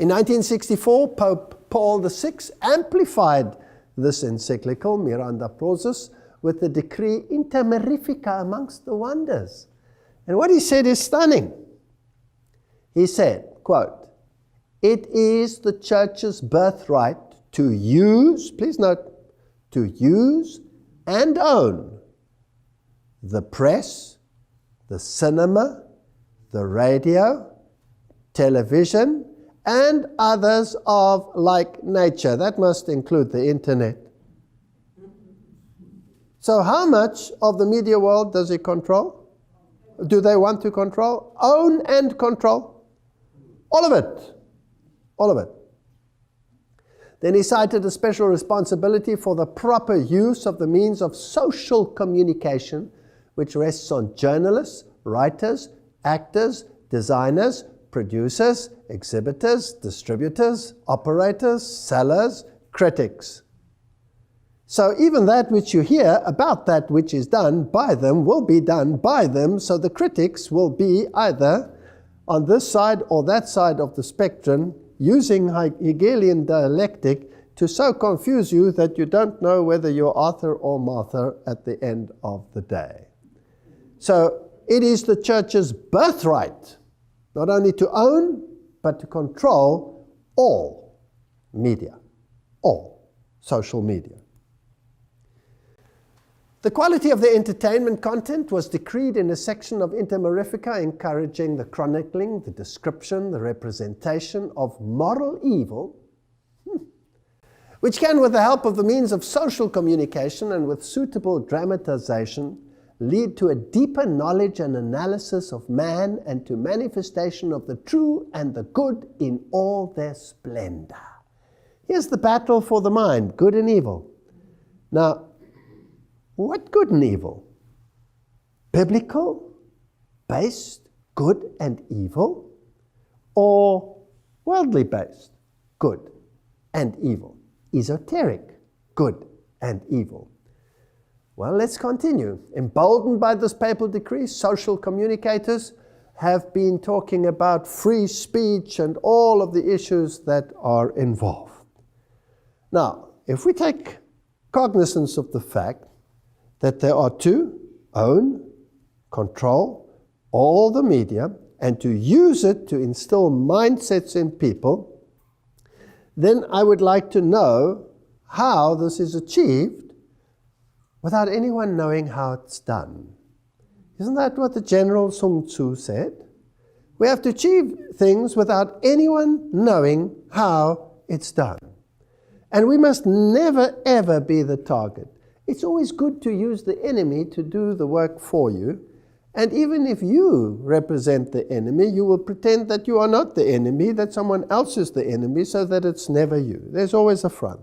In 1964, Pope Paul VI amplified this encyclical, Miranda Prosus, with the decree Inter Mirifica amongst the wonders. And what he said is stunning. He said, quote, "It is the church's birthright to use," please note, to use and own the press, the cinema, the radio, television, and others of like nature. That must include the internet. So how much of the media world does he control? Do they want to control? Own and control. All of it. All of it. Then he cited a special responsibility for the proper use of the means of social communication, which rests on journalists, writers, actors, designers, producers, exhibitors, distributors, operators, sellers, critics. So even that which you hear about that which is done by them will be done by them, so the critics will be either on this side or that side of the spectrum, using Hegelian dialectic to so confuse you that you don't know whether you're Arthur or Martha at the end of the day. So it is the church's birthright not only to own, but to control all media, all social media. The quality of the entertainment content was decreed in a section of Inter Mirifica encouraging the chronicling, the description, the representation of moral evil, which can, with the help of the means of social communication and with suitable dramatization, lead to a deeper knowledge and analysis of man and to manifestation of the true and the good in all their splendor. Here's the battle for the mind, good and evil. Now, what good and evil? Biblical, based, good and evil? Or worldly based, good and evil? Esoteric, good and evil? Well, let's continue. Emboldened by this papal decree, social communicators have been talking about free speech and all of the issues that are involved. Now, if we take cognizance of the fact that there are to own, control all the media, and to use it to instill mindsets in people, then I would like to know how this is achieved without anyone knowing how it's done. Isn't that what the General Sun Tzu said? We have to achieve things without anyone knowing how it's done. And we must never, ever be the target. It's always good to use the enemy to do the work for you. And even if you represent the enemy, you will pretend that you are not the enemy, that someone else is the enemy, so that it's never you. There's always a front.